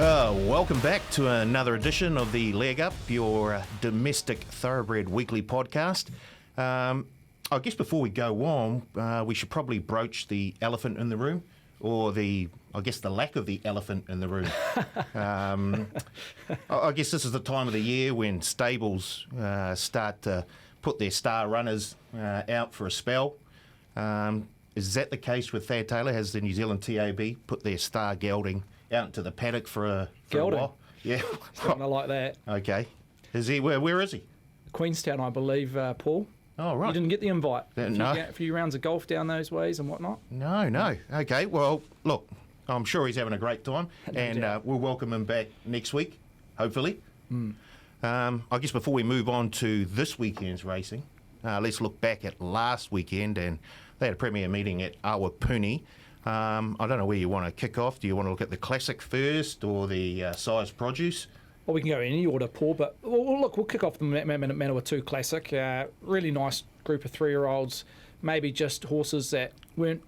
Welcome back to another edition of the Leg Up, your domestic thoroughbred weekly podcast. I guess before we go on, we should probably broach the elephant in the room, or the lack of the elephant in the room. I guess this is the time of the year when stables start to put their star runners out for a spell. Is that the case with Thad Taylor? Has the New Zealand TAB put their star gelding out into the paddock for a while? Yeah. Something like that. Okay. Is he? Where is he? Queenstown, I believe, Paul. Oh, right. You didn't get the invite? No. A few rounds of golf down those ways and whatnot? No. Okay, well, look, I'm sure he's having a great time, and we'll welcome him back next week, hopefully. I guess before we move on to this weekend's racing, let's look back at last weekend, and they had a premier meeting at Awapuni. I don't know where you want to kick off. Do you want to look at the Classic first or the Size Produce? Well, we can go in any order, Paul, but we'll kick off the Manawatu Classic. Really nice group of 3-year-olds, maybe just horses that weren't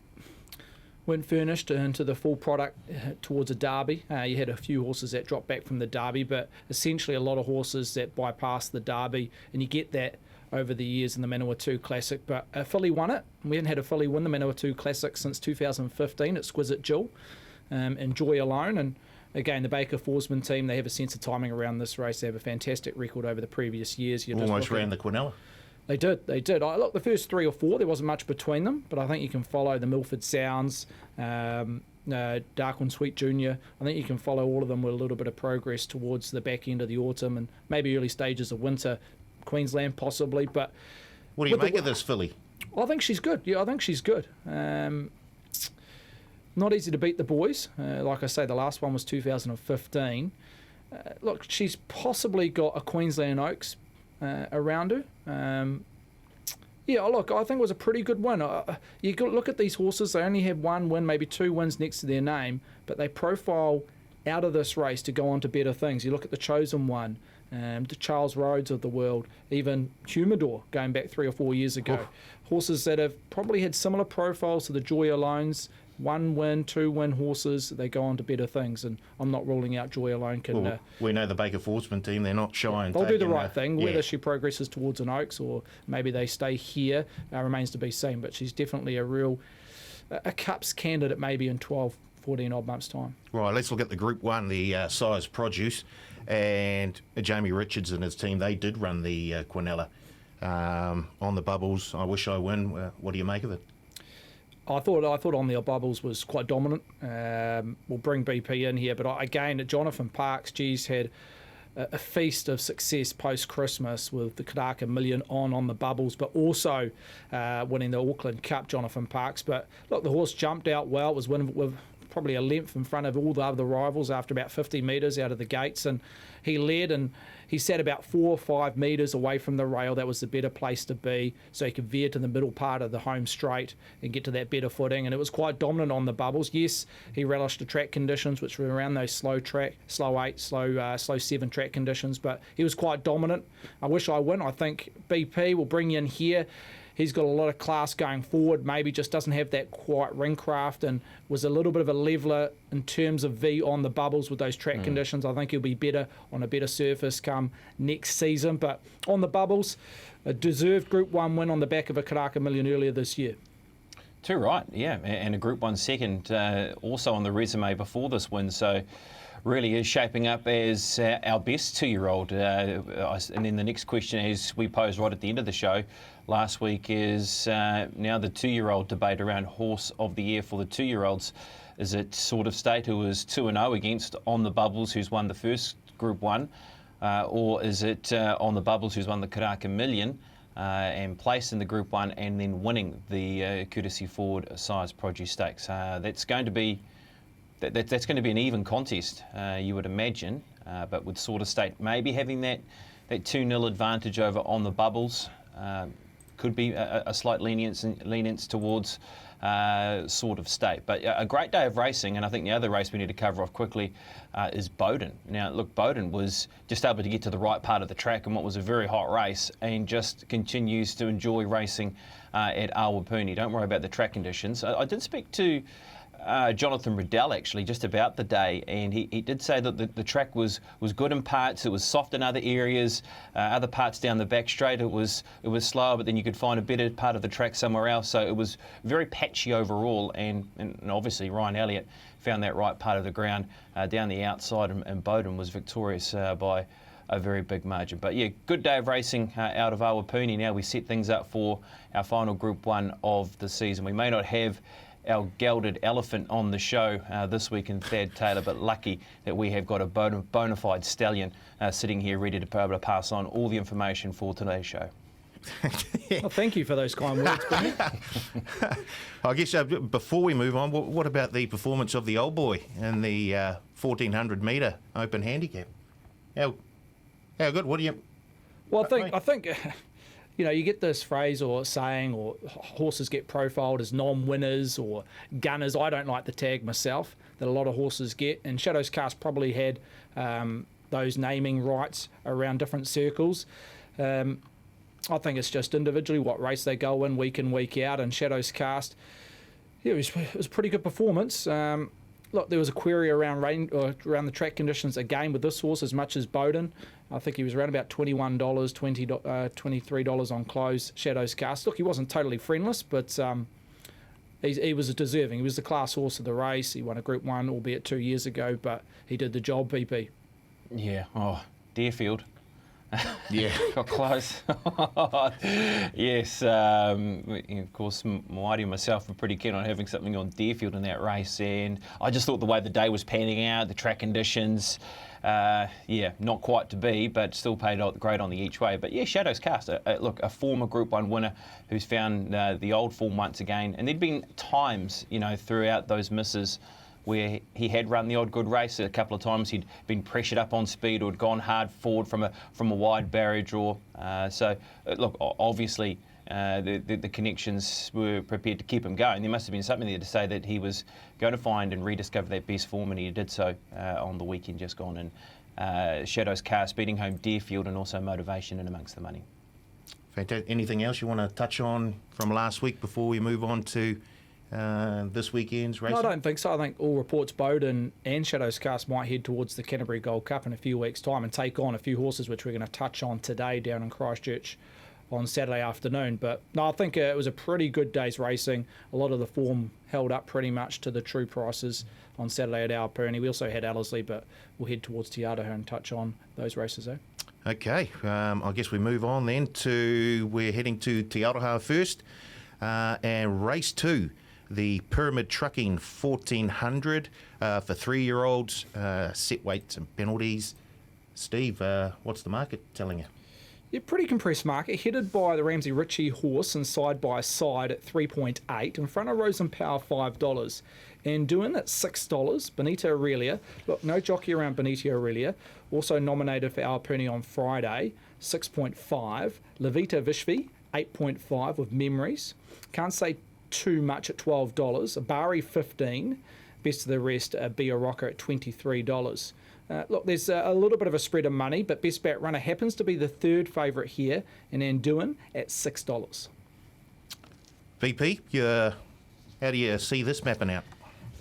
furnished into the full product towards a derby. You had a few horses that dropped back from the derby, but essentially a lot of horses that bypassed the derby, and you get that over the years in the Manawatu Classic. But a filly won it. We hadn't had a filly win the Manawatu Classic since 2015. Exquisite Jewel and Joy Alone. And again, the Baker Forsman team, they have a sense of timing around this race. They have a fantastic record over the previous years. Almost ran the Quinella. They did. Look, the first 3 or 4, there wasn't much between them, but I think you can follow the Milford Sounds, Dark and Sweet Junior. I think you can follow all of them with a little bit of progress towards the back end of the autumn and maybe early stages of winter. Queensland possibly, but what do you make of this filly? I think she's good. Yeah, I think she's good. Not easy to beat the boys. Like I say, the last one was 2015. Look, she's possibly got a Queensland Oaks around her. Look, I think it was a pretty good win. You got to look at these horses. They only have 1 win, maybe 2 wins next to their name, but they profile out of this race to go on to better things. You look at the Chosen One, the Charles Rhodes of the world, even Humidor going back 3 or 4 years ago. Oof. Horses that have probably had similar profiles to the Joy Alones, 1 win, 2 win horses, they go on to better things, and I'm not ruling out Joy Alone can... we know the Baker Forsman team, they're not shy. They'll do the right thing. Whether she progresses towards an Oaks or maybe they stay here remains to be seen, but she's definitely a Cups candidate maybe in 12, 14 odd months' time. Right, let's look at the Group 1, the Size Produce, and Jamie Richards and his team, they did run the Quinella on the bubbles. I wish I win. What do you make of it? I thought On the Bubbles was quite dominant. We'll bring BP in here, but again, Jonathan Parks, had a feast of success post-Christmas with the Karaka Million on the Bubbles, but also winning the Auckland Cup, Jonathan Parks. But look, the horse jumped out well. It was winning with probably a length in front of all the other rivals after about 50 metres out of the gates, and he led and he sat about 4 or 5 metres away from the rail. That was the better place to be, so he could veer to the middle part of the home straight and get to that better footing, and it was quite dominant on the Bubbles. Yes, he relished the track conditions, which were around those slow 8, slow 7 track conditions, but he was quite dominant. I wish I win. I think BP will bring you in here. He's got a lot of class going forward, maybe just doesn't have that quite ring craft, and was a little bit of a leveller in terms of V on the Bubbles with those track conditions. I think he'll be better on a better surface come next season. But on the Bubbles, a deserved Group 1 win on the back of a Karaka Million earlier this year. Too right, yeah, and a Group 1 second also on the resume before this win, so really is shaping up as our best 2-year-old. And then the next question, as we posed right at the end of the show last week, is now the 2-year-old debate around Horse of the Year for the 2-year-olds. Is it Sort of State, who was 2-0 against On the Bubbles, who's won the first Group 1, or is it On the Bubbles, who's won the Karaka Million and placed in the Group 1 and then winning the Courtesy Ford Size Produce Stakes? That's going to be an even contest, you would imagine, but with Sort of State maybe having that 2-0 advantage over On the Bubbles, could be a slight lenience towards Sort of State. But a great day of racing, and I think the other race we need to cover off quickly is Bowden. Now, look, Bowden was just able to get to the right part of the track in what was a very hot race and just continues to enjoy racing at Awapuni. Don't worry about the track conditions. I did speak to Jonathan Riddell actually just about the day, and he did say that the track was good in parts, it was soft in other areas, other parts down the back straight it was slower, but then you could find a better part of the track somewhere else. So it was very patchy overall, and obviously Ryan Elliott found that right part of the ground down the outside, and Bowden was victorious by a very big margin. But yeah, good day of racing out of Awapuni. Now we set things up for our final Group 1 of the season. We may not have our gelded elephant on the show this week in Thad Taylor, but lucky that we have got a bona fide stallion sitting here ready to be able to pass on all the information for today's show. Well, thank you for those kind words, Benny. I guess before we move on, what about the performance of the old boy in the 1400 metre open handicap? How good? What do you? Well, I think, you know, you get this phrase or saying, or horses get profiled as non-winners or gunners. I don't like the tag myself that a lot of horses get, and Shadows Cast probably had those naming rights around different circles. I think it's just individually what race they go in week out, and Shadows Cast, yeah, it was a pretty good performance. Look, there was a query around the track conditions again with this horse as much as Bowden. I think he was around about $21, $23 on close, Shadows Cast. Look, he wasn't totally friendless, but he was deserving. He was the class horse of the race. He won a Group 1, albeit 2 years ago, but he did the job, BP. Yeah, Deerfield. Yeah. Got close. Yes, of course, Whitey and myself were pretty keen on having something on Deerfield in that race, and I just thought the way the day was panning out, the track conditions, not quite to be, but still paid great on the each way. But yeah, Shadows Cast, look, a former Group 1 winner who's found the old form once again, and there'd been times, throughout those misses where he had run the odd good race. A couple of times he'd been pressured up on speed or had gone hard forward from a wide barrier draw. Look, obviously the connections were prepared to keep him going. There must have been something there to say that he was going to find and rediscover that best form, and he did so on the weekend just gone. And Shadows Cast beating home Deerfield, and also motivation in amongst the money. Fantastic. Anything else you want to touch on from last week before we move on to this weekend's racing? No, I don't think so. I think all reports Bowden and Shadows Cast might head towards the Canterbury Gold Cup in a few weeks' time and take on a few horses which we're going to touch on today down in Christchurch on Saturday afternoon. But no, I think it was a pretty good day's racing. A lot of the form held up pretty much to the true prices on Saturday at Awapuni. We also had Ellerslie, but we'll head towards Te Aroha and touch on those races, eh? Okay, I guess we move on then we're heading to Te Aroha first, and race 2. The Pyramid Trucking 1400 for 3-year-olds, set weights and penalties. Steve, what's the market telling you? Yeah, pretty compressed market, headed by the Ramsey Ritchie horse and side by side at 3.8, in front of Rose and Power $5. And doing at $6, Benito Aurelia. Look, no jockey around Benito Aurelia. Also nominated for Awapuni on Friday, 6.5. Levita Vishvi, 8.5 with Memories. Can't say too much at $12. Abari 15, best of the rest, Bia Rocker at $23. Look, there's a little bit of a spread of money, but best bet runner happens to be the third favourite here in Anduin at $6. VP, how do you see this mapping out?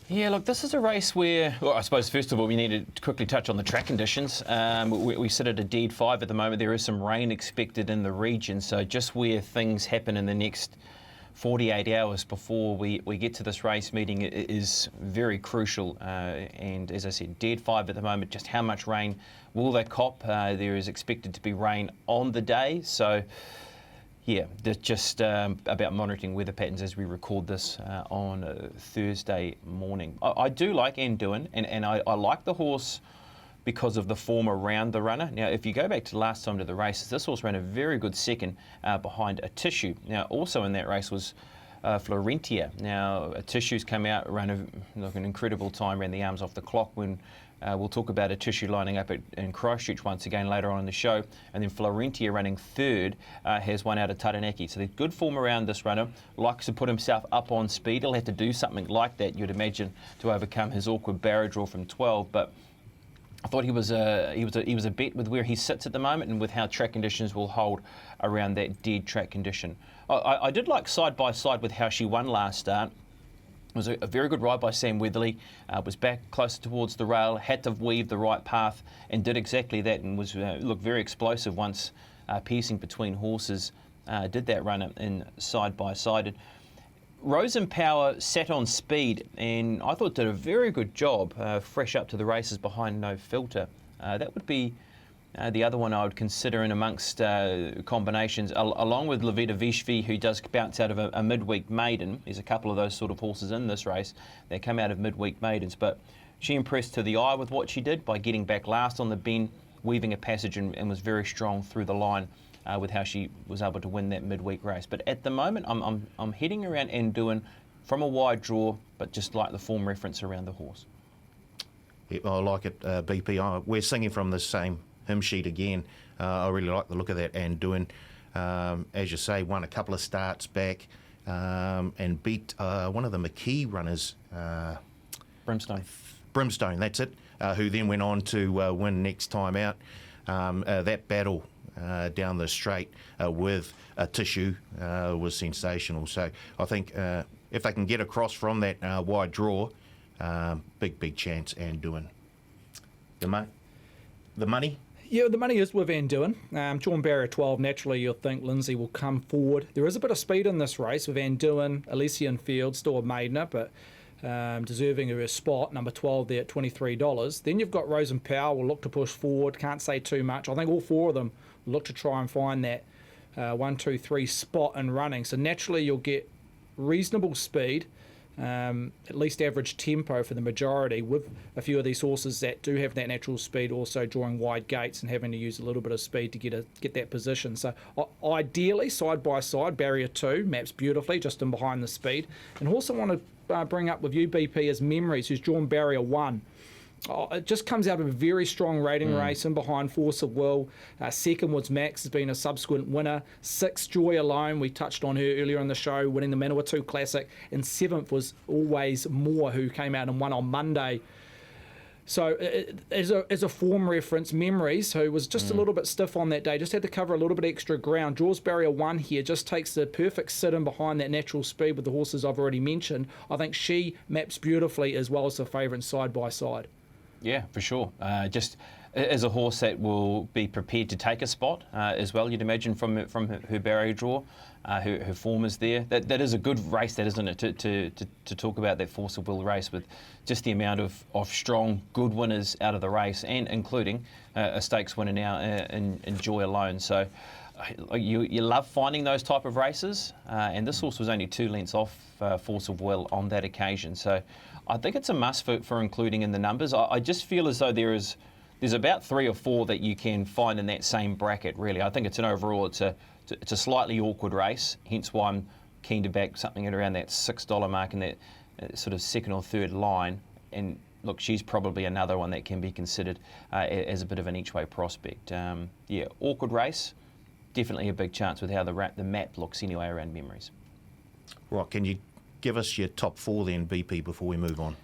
Yeah, look, this is a race where, well, I suppose first of all we need to quickly touch on the track conditions. We sit at a dead 5 at the moment. There is some rain expected in the region, so just where things happen in the next 48 hours before we get to this race meeting is very crucial, and as I said, dead 5 at the moment. Just how much rain will they cop? There is expected to be rain on the day, so yeah, just about monitoring weather patterns as we record this on Thursday morning. I do like Anduin, and I like the horse because of the form around the runner. Now, if you go back to last time to the races, this horse ran a very good second behind a Tissue. Now, also in that race was Florentia. Now, a Tissue's come out, ran an incredible time, ran the arms off the clock when we'll talk about a Tissue lining up in Christchurch once again later on in the show. And then Florentia running third has won out of Taranaki. So there's good form around this runner. Likes to put himself up on speed. He'll have to do something like that, you'd imagine, to overcome his awkward barrier draw from 12. But I thought he was a bet with where he sits at the moment and with how track conditions will hold around that dead track condition. I did like side by side with how she won last start. It was a very good ride by Sam Weatherly. Was back closer towards the rail, had to weave the right path, and did exactly that, and was looked very explosive once piercing between horses. Did that run in side by side. Rose and Power sat on speed, and I thought did a very good job, fresh up to the races behind No Filter. That would be the other one I would consider in amongst combinations, along with Levita Vishvi, who does bounce out of a midweek maiden. There's a couple of those sort of horses in this race that come out of midweek maidens, but she impressed to the eye with what she did by getting back last on the bend, weaving a passage, and was very strong through the line with how she was able to win that midweek race. But at the moment, I'm heading around and doing from a wide draw, but just like the form reference around the horse. Yeah, I like it, BP. We're singing from the same hymn sheet again. I really like the look of that Anduin. As you say, won a couple of starts back and beat one of the McKee runners. Brimstone, that's it, who then went on to win next time out. That battle down the straight with Tissue was sensational. So I think if they can get across from that wide draw, big chance Anduin. The money? Yeah, the money is with Anduin. John Barrier 12, naturally you'll think Lindsay will come forward. There is a bit of speed in this race with Anduin, Elysian Field, still a maidener, but deserving of her spot, number 12 there at $23. Then you've got Rose and Power, will look to push forward, can't say too much. I think all four of them will look to try and find that 1, 2, 3 spot in running. So naturally you'll get reasonable speed, at least average tempo for the majority, with a few of these horses that do have that natural speed also drawing wide gates and having to use a little bit of speed to get that position. So ideally, side by side, Barrier 2 maps beautifully just in behind the speed. And also want to bring up with you, BP, is Memories, who's drawn Barrier 1. It just comes out of a very strong rating race in behind Force of Will. Second was Max, has been a subsequent winner. 6, Joy Alone, we touched on her earlier in the show, winning the Manawatu Classic. And 7th was Always More, who came out and won on Monday. So as a form reference, Memories, who was just a little bit stiff on that day, just had to cover a little bit extra ground. Draws Barrier 1 here, just takes the perfect sit-in behind that natural speed with the horses I've already mentioned. I think she maps beautifully as well as the favourite side by side. Yeah, for sure. Just as a horse that will be prepared to take a spot as well, you'd imagine from her barrier draw. Her form is there. That is a good race, that isn't it, to talk about that Force of Will race with just the amount of strong, good winners out of the race, and including a stakes winner now in Joy Alone. So you love finding those type of races, and this horse was only 2 lengths off Force of Will on that occasion. So I think it's a must for including in the numbers. I just feel as though there's about 3 or 4 that you can find in that same bracket, really. I think it's a slightly awkward race, hence why I'm keen to back something at around that $6 mark in that sort of second or third line. And look, she's probably another one that can be considered as a bit of an each-way prospect. Yeah, awkward race, definitely a big chance with how the map looks anyway around Memories. Right, can you give us your top 4 then, BP, before we move on?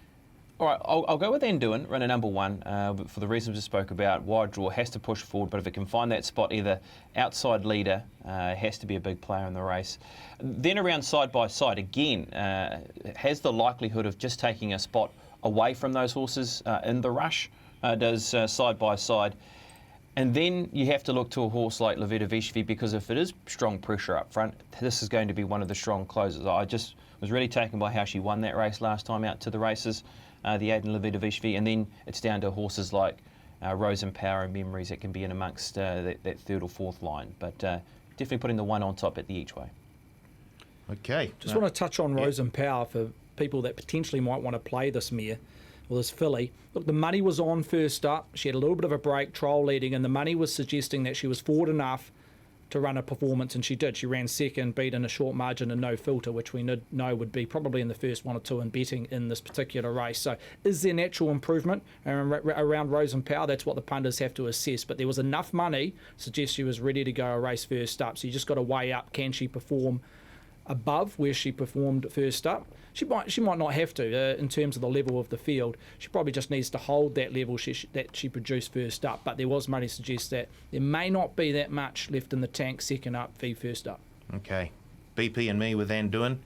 All right, I'll go with Anduin, runner number 1, for the reasons we spoke about. Wide draw, has to push forward, but if it can find that spot, either outside leader, has to be a big player in the race. Then around side by side, again, has the likelihood of just taking a spot away from those horses in the rush, does side by side. And then you have to look to a horse like Levita Vishvi, because if it is strong pressure up front, this is going to be one of the strong closers. I just was really taken by how she won that race last time out to the races, the Aiden Levita Vishvi, and then it's down to horses like Rose and Power and Memories that can be in amongst that 3rd or 4th line. But definitely putting the 1 on top at the each way. Okay. Just want to touch on Rose and Power for people that potentially might want to play this mare or this filly. Look, the money was on first up. She had a little bit of a break, trial leading, and the money was suggesting that she was forward enough to run a performance, and she did. She ran second, beat in a short margin and No Filter, which we know would be probably in the first 1 or 2 in betting in this particular race. So is there natural improvement around Rose and Power? That's what the punters have to assess. But there was enough money to suggest she was ready to go a race first up. So you just got to weigh up, can she perform above where she performed first up? She might not have to in terms of the level of the field. She probably just needs to hold that level that she produced first up. But there was money to suggest that there may not be that much left in the tank second up, first up. Okay. BP and me with Anduin.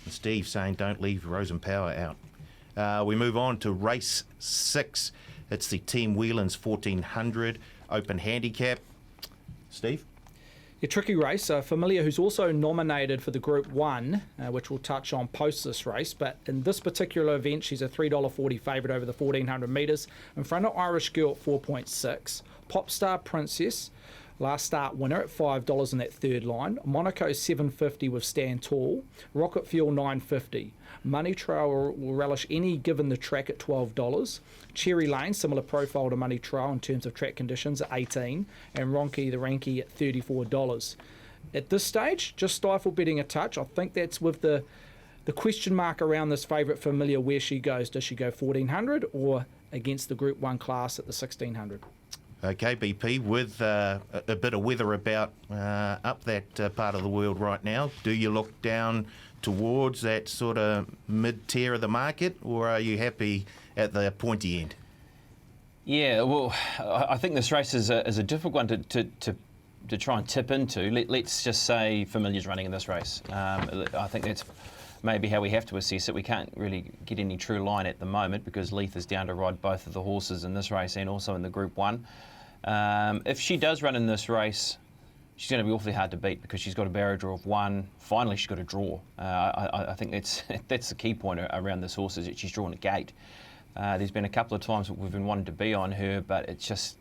Steve saying don't leave Rosenpower out. We move on to race 6. It's the Team Whelan's 1400 Open Handicap. Steve? A tricky race. Familiar, who's also nominated for the Group 1, which we'll touch on post this race. But in this particular event, she's a $3.40 favourite over the 1400 metres. In front of Irish Girl at 4.6. Popstar Princess, last start winner at $5 in that third line. Monaco $7.50 with Stand Tall. Rocket Fuel $9.50. Money Trail will relish any given the track at $12. Cherry Lane, similar profile to Money Trail in terms of track conditions, at $18. And Ronki the Ranky at $34. At this stage, just stifle betting a touch. I think that's with the question mark around this favourite Familiar, where she goes. Does she go 1400 or against the Group 1 class at the 1600? Okay, BP, with a bit of weather about up that part of the world right now, do you look down towards that sort of mid-tier of the market, or are you happy at the pointy end? Yeah, well, I think this race is a difficult one to try and tip into. Let's just say Familiar's running in this race. I think that's maybe how we have to assess it. We can't really get any true line at the moment because Leith is down to ride both of the horses in this race and also in the Group 1. If she does run in this race, she's going to be awfully hard to beat because she's got a barrier draw of 1. Finally, she's got a draw. I think that's the key point around this horse, is that she's drawn a gate. There's been a couple of times that we've been wanting to be on her, but it's just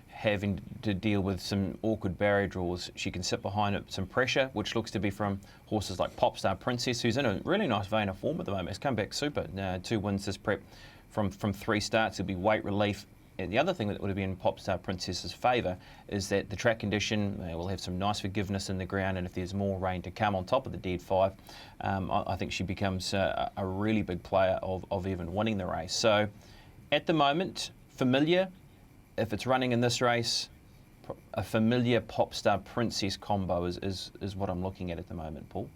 having to deal with some awkward barrier draws. She can sit behind some pressure, which looks to be from horses like Popstar Princess, who's in a really nice vein of form at the moment. It's come back super. 2 wins this prep from 3 starts. It'll be weight relief. And the other thing that would have been in Popstar Princess's favour is that the track condition will have some nice forgiveness in the ground, and if there's more rain to come on top of the dead 5, I think she becomes a really big player of even winning the race. So at the moment, Familiar, if it's running in this race, a Familiar Popstar Princess combo is what I'm looking at the moment, Paul.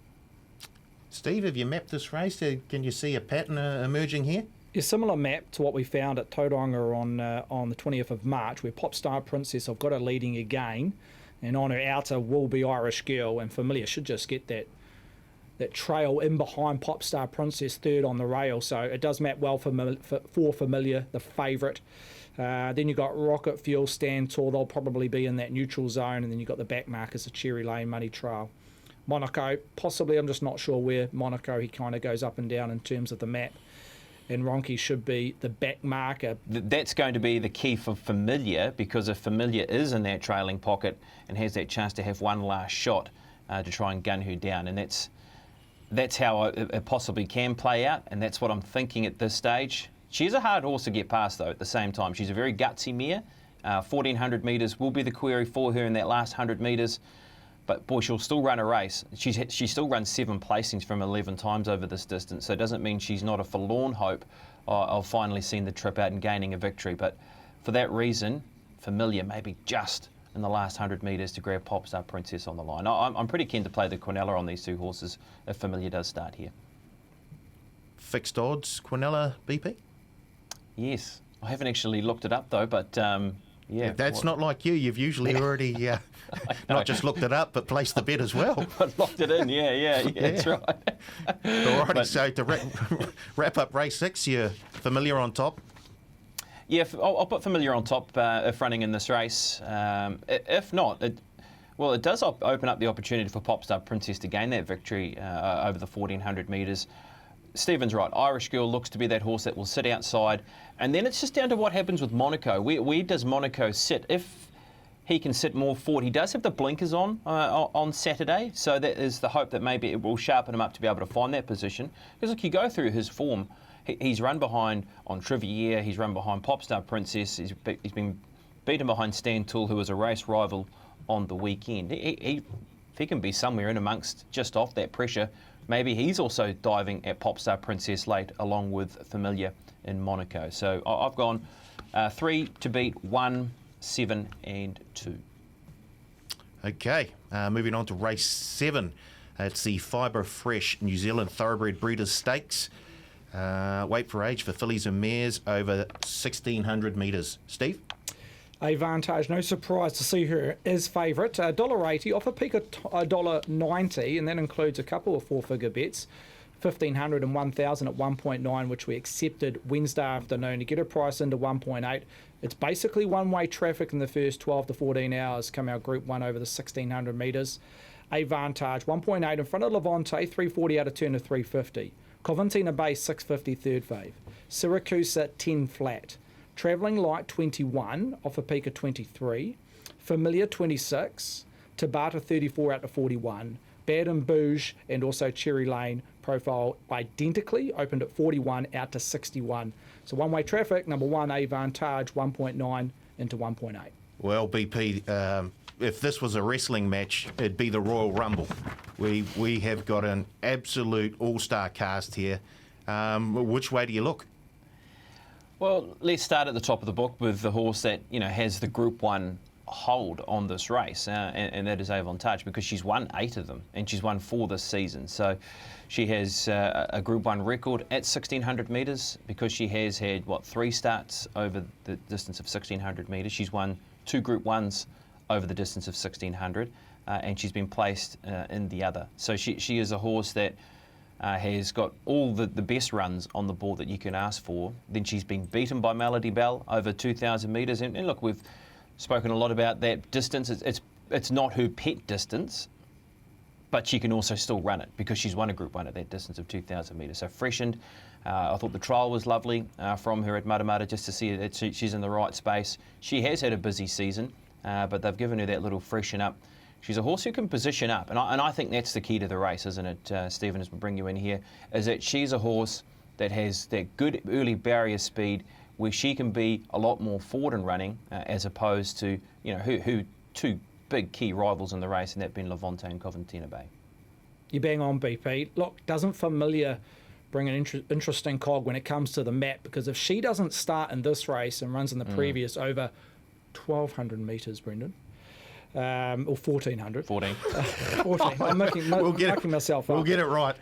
Steve, have you mapped this race? Can you see a pattern emerging here? A similar map to what we found at Tauranga on the 20th of March, where Popstar Princess have got her leading again, and on her outer will be Irish Girl, and Familiar should just get that trail in behind Popstar Princess, third on the rail. So it does map well for Familiar, the favourite. Then you've got Rocket Fuel, Stand Tall. They'll probably be in that neutral zone, and then you've got the back markers of Cherry Lane, Money Trail. Monaco, possibly, I'm just not sure where Monaco, he kind of goes up and down in terms of the map. And Ronki should be the back marker. That's going to be the key for Familiar, because if Familiar is in that trailing pocket and has that chance to have one last shot to try and gun her down, and that's how it possibly can play out, and that's what I'm thinking at this stage. She's a hard horse to get past, though, at the same time. She's a very gutsy mare. 1400 metres will be the query for her in that last 100 metres. But, boy, she'll still run a race. She still runs 7 placings from 11 times over this distance, so it doesn't mean she's not a forlorn hope of finally seeing the trip out and gaining a victory. But for that reason, Familiar maybe just in the last 100 metres to grab Popstar Princess on the line. I'm pretty keen to play the Quinella on these 2 horses if Familiar does start here. Fixed odds, Quinella, BP? Yes. I haven't actually looked it up, though, but... yeah, that's not like you. You've usually already not just looked it up, but placed the bet as well. Locked it in, yeah, that's right. Alrighty, so to wrap up race 6, you're Familiar on top? Yeah, I'll put Familiar on top if running in this race. If not, it does open up the opportunity for Popstar Princess to gain that victory over the 1400 metres. Stephen's right. Irish Girl looks to be that horse that will sit outside. And then it's just down to what happens with Monaco. Where does Monaco sit? If he can sit more forward, he does have the blinkers on Saturday. So that is the hope that maybe it will sharpen him up to be able to find that position. Because look, you go through his form. He's run behind on Trivier. He's run behind Popstar Princess. He's been beaten behind Stand Tall, who was a race rival on the weekend. If he can be somewhere in amongst just off that pressure, maybe he's also diving at Popstar Princess late, along with Familiar in Monaco. So I've gone 3 to beat, 1, 7 and 2. Okay, moving on to race 7. It's the Fibre Fresh New Zealand Thoroughbred Breeders' Stakes. Weight for age for fillies and mares over 1,600 metres. Steve? Avantage, no surprise to see her as favourite. $1.80 off a peak of $1.90, and that includes a couple of 4-figure bets. 1,500 and 1,000 at 1.9, which we accepted Wednesday afternoon to get a price into 1.8. It's basically one-way traffic in the first 12 to 14 hours come our Group 1 over the 1,600 metres. Avantage 1.8 in front of Levante, 340 out of turn to 350. Coventina Bay 650 third fave. Syracuse 10 flat. Travelling Light 21 off a peak of 23. Familiar 26. Tabata 34 out to 41. Bad and Bouge and also Cherry Lane profile identically, opened at 41 out to 61. So one-way traffic, number one, Avantage 1.9 into 1.8. Well, BP, if this was a wrestling match, it'd be the Royal Rumble. We have got an absolute all-star cast here. Which way do you look? Well, let's start at the top of the book with the horse that has the Group 1 hold on this race, and that is Avantage, because she's won 8 of them and she's won 4 this season. So she has a Group 1 record at 1,600 metres because she has had 3 starts over the distance of 1,600 metres. She's won 2 Group 1s over the distance of 1,600, and she's been placed in the other. So she is a horse that has got all the best runs on the board that you can ask for. Then she's been beaten by Melody Bell over 2,000 metres, and look, we've spoken a lot about that distance. It's not her pet distance, but she can also still run it because she's won a Group 1 at that distance of 2,000 metres. So freshened. I thought the trial was lovely from her at Matamata, just to see that she's in the right space. She has had a busy season, but they've given her that little freshen up. She's a horse who can position up, and I think that's the key to the race, isn't it, Stephen, as we bring you in here, is that she's a horse that has that good early barrier speed where she can be a lot more forward and running as opposed to, who two big key rivals in the race, and that being Levante and Coventina Bay. You bang on, BP. Look, doesn't Familiar bring an interesting cog when it comes to the map? Because if she doesn't start in this race and runs in the previous over 1,200 metres, Brendan, or 1,400. 14. 14. I'm making myself up. We'll get it right.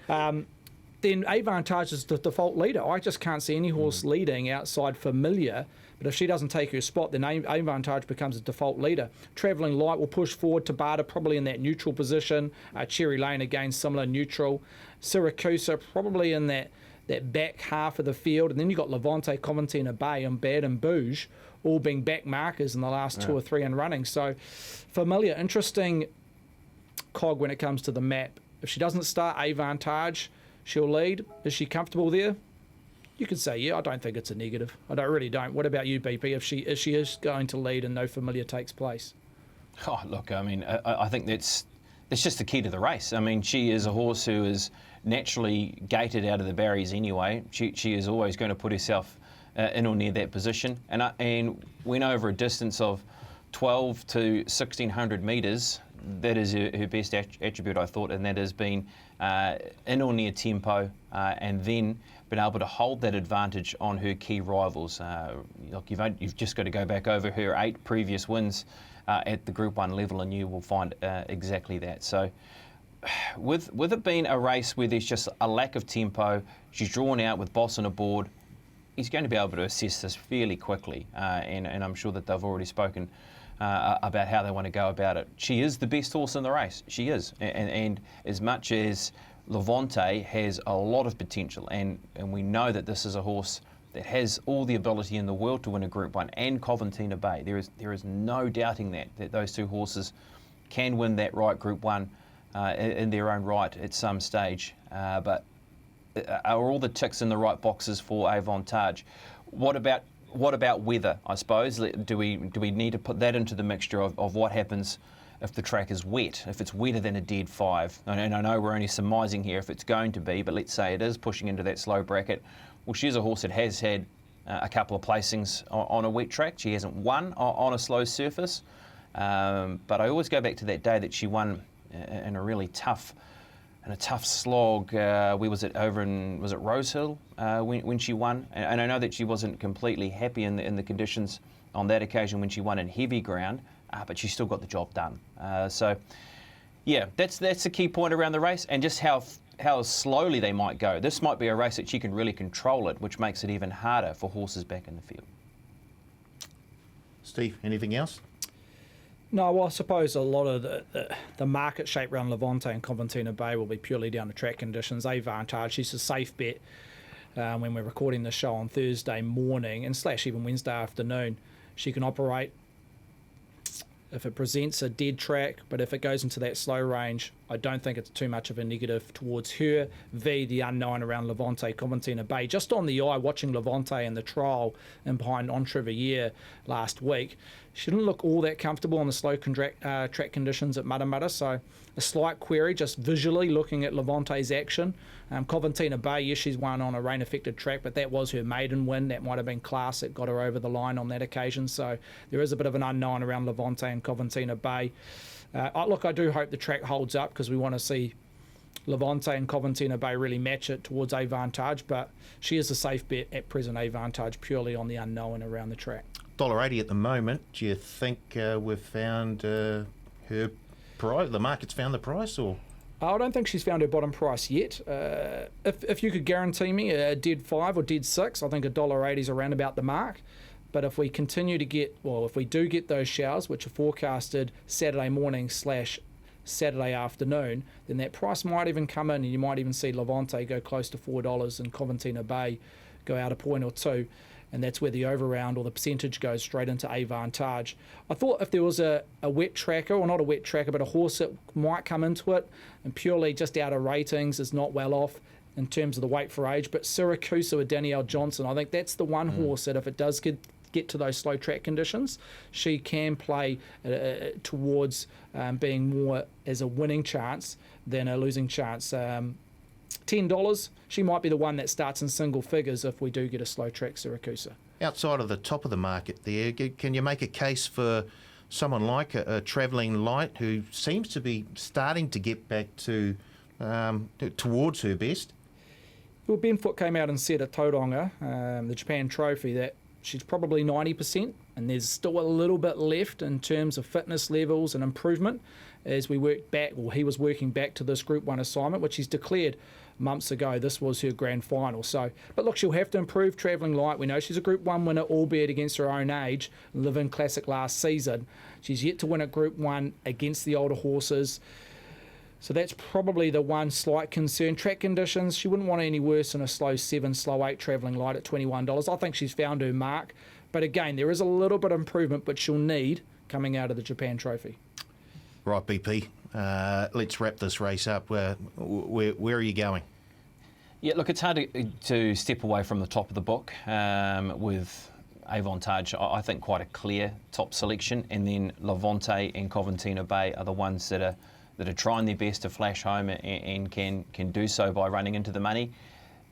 Then Avantage is the default leader. I just can't see any horse leading outside Familiar. But if she doesn't take her spot, then Avantage becomes a default leader. Travelling Light will push forward. Tabata probably in that neutral position. Cherry Lane again similar neutral. Syracuse probably in that back half of the field. And then you've got Levante, Coventina Bay and Bad and Bouge all being back markers in the last 2 or 3 in running. So Familiar, interesting cog when it comes to the map. If she doesn't start Avantage, she'll lead. Is she comfortable there? You could say, yeah, I don't think it's a negative. I really don't. What about you, BP, if she is going to lead and no Familiar takes place? Oh, look, I mean, I think that's just the key to the race. I mean, she is a horse who is naturally gated out of the barriers anyway. She is always going to put herself in or near that position. And when over a distance of 12 to 1,600 metres, that is her best attribute, I thought, and that has been in or near tempo, and then been able to hold that advantage on her key rivals. Look, you've just got to go back over her 8 previous wins at the Group 1 level, and you will find exactly that. So, with it being a race where there's just a lack of tempo, she's drawn out with Boss on a board. He's going to be able to assess this fairly quickly, and I'm sure that they've already spoken about how they want to go about it. She is the best horse in the race. She is. And as much as Levante has a lot of potential, and we know that this is a horse that has all the ability in the world to win a Group 1, and Coventina Bay. There is no doubting that those 2 horses can win that right Group 1 in their own right at some stage. But are all the ticks in the right boxes for Avantage? What about weather, I suppose? Do we need to put that into the mixture of what happens if the track is wet, if it's wetter than a dead 5? And I know we're only surmising here if it's going to be, but let's say it is pushing into that slow bracket. Well, she's a horse that has had a couple of placings on a wet track. She hasn't won on a slow surface. But I always go back to that day that she won in a really tough slog. Where was it? Was it Rosehill when she won? And I know that she wasn't completely happy in the conditions on that occasion when she won in heavy ground, but she still got the job done. So, yeah, that's the key point around the race, and just how slowly they might go. This might be a race that she can really control it, which makes it even harder for horses back in the field. Steve, anything else? No, well, I suppose a lot of the market shape around Levante and Coventina Bay will be purely down to track conditions. Avantage, she's a safe bet when we're recording the show on Thursday morning and / even Wednesday afternoon. She can operate if it presents a dead track, but if it goes into that slow range, I don't think it's too much of a negative towards her. The unknown around Levante, Coventina Bay. Just on the eye, watching Levante in the trial and behind Entriviere last week, she didn't look all that comfortable on the slow track conditions at Matamata, so a slight query just visually looking at Levante's action. Coventina Bay, yes, she's won on a rain-affected track, but that was her maiden win. That might have been class that got her over the line on that occasion, so there is a bit of an unknown around Levante and Coventina Bay. I do hope the track holds up because we want to see Levante and Coventina Bay really match it towards Avantage, but she is a safe bet at present, Avantage, purely on the unknown around the track. $1.80 at the moment. Do you think we've found her price? The market's found the price, or? I don't think she's found her bottom price yet. If you could guarantee me a dead 5 or dead 6, I think $1.80 is around about the mark. But if we continue to get, if we do get those showers, which are forecasted Saturday morning / Saturday afternoon, then that price might even come in and you might even see Levante go close to $4 and Coventina Bay go out a point or two. And that's where the overround or the percentage goes straight into Avantage. I thought if there was a wet tracker, or not a wet tracker, but a horse that might come into it and purely just out of ratings is not well off in terms of the weight for age, but Syracuse with Danielle Johnson, I think that's the one horse that if it does get to those slow track conditions, she can play towards being more as a winning chance than a losing chance. $10, she might be the one that starts in single figures if we do get a slow track Syracuse. Outside of the top of the market there, can you make a case for someone like a Travelling Light who seems to be starting to get back to towards her best? Well, Ben Foote came out and said at Tauranga, the Japan Trophy, that she's probably 90%, and there's still a little bit left in terms of fitness levels and improvement as we work back, or he was working back to this Group 1 assignment, which he's declared months ago. This was her grand final. So, but look, she'll have to improve. Travelling Light, we know she's a Group 1 winner, albeit against her own age, Living Classic last season. She's yet to win at Group 1 against the older horses. So that's probably the one slight concern. Track conditions, she wouldn't want any worse than a slow 7, slow 8 Travelling Light at $21. I think she's found her mark. But again, there is a little bit of improvement, but she'll need coming out of the Japan Trophy. Right, BP. Let's wrap this race up. Where are you going? Yeah, look, it's hard to step away from the top of the book with Avantage. I think quite a clear top selection, and then Levante and Coventina Bay are the ones that are trying their best to flash home and can do so by running into the money.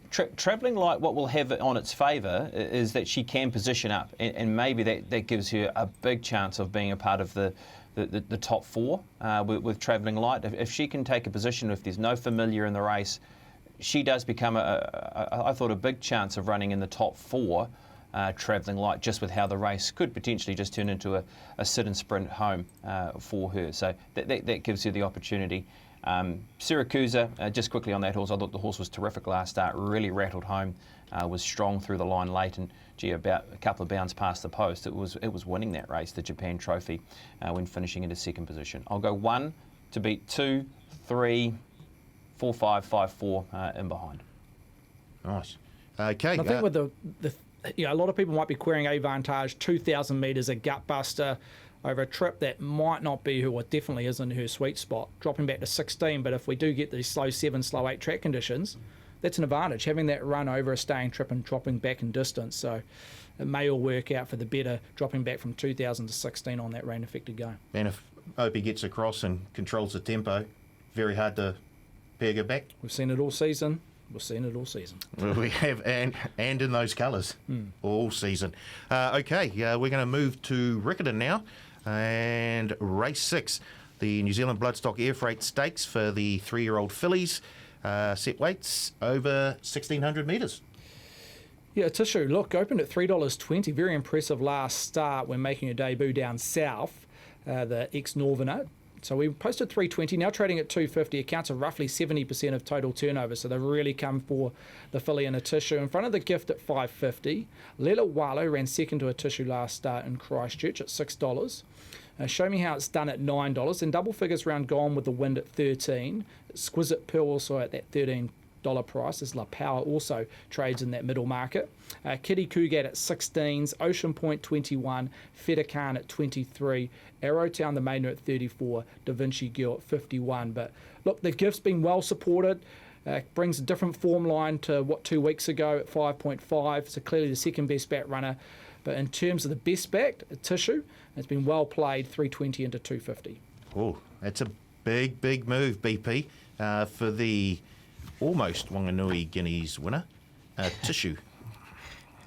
Travelling Light, what will have on its favour is that she can position up, and maybe that gives her a big chance of being a part of the top 4 with Travelling Light. If she can take a position, if there's no familiar in the race, she does become I thought a big chance of running in the top 4, Travelling Light, just with how the race could potentially just turn into a sit and sprint home for her. So that gives her the opportunity. Syracuse, just quickly on that horse, I thought the horse was terrific last start, really rattled home, was strong through the line late, and about a couple of bounds past the post, it was winning that race, the Japan Trophy, when finishing into second position. I'll go 1 to beat 2, 3, 4, 5, 5, 4 in behind. Nice. Okay. And I think with a lot of people might be querying Avantage, 2,000 metres, a gut buster over a trip that might not be what definitely isn't her sweet spot, dropping back to 16. But if we do get these slow 7, slow 8 track conditions, that's an advantage, having that run over a staying trip and dropping back in distance. So it may all work out for the better, dropping back from 2,000 to 16 on that rain-affected go. And if Opie gets across and controls the tempo, very hard to peg her back. We've seen it all season. Well, we have, and in those colours all season. Okay, we're going to move to Riccarton now, and race 6, the New Zealand Bloodstock Air Freight Stakes for the 3-year-old fillies. Set weights over 1,600 metres. Yeah, Tissue, look, opened at $3.20. Very impressive last start when making a debut down south, the ex-Northerner. So we posted $3.20, now trading at $2.50, accounts of roughly 70% of total turnover. So they've really come for the filly and a Tissue. In front of the gift at $5.50. Lela Walo ran second to a Tissue last start in Christchurch at $6. Show Me How It's Done at $9. And double figures round Gone with the Wind at $13. Exquisite Pearl also at that $13 price, as La Power also trades in that middle market. Kitty Cougat at 16s, Ocean Point 21, Feta Khan at 23, Arrowtown the Maiden at 34, Da Vinci Girl at 51. But look, the gift's been well supported. Brings a different form line to what 2 weeks ago at 5.5, so clearly the second best back runner. But in terms of the best backed, Tissue, it's been well played, 320 into 250. Oh, that's a big move, BP, for the almost Wanganui Guineas winner, Tissue.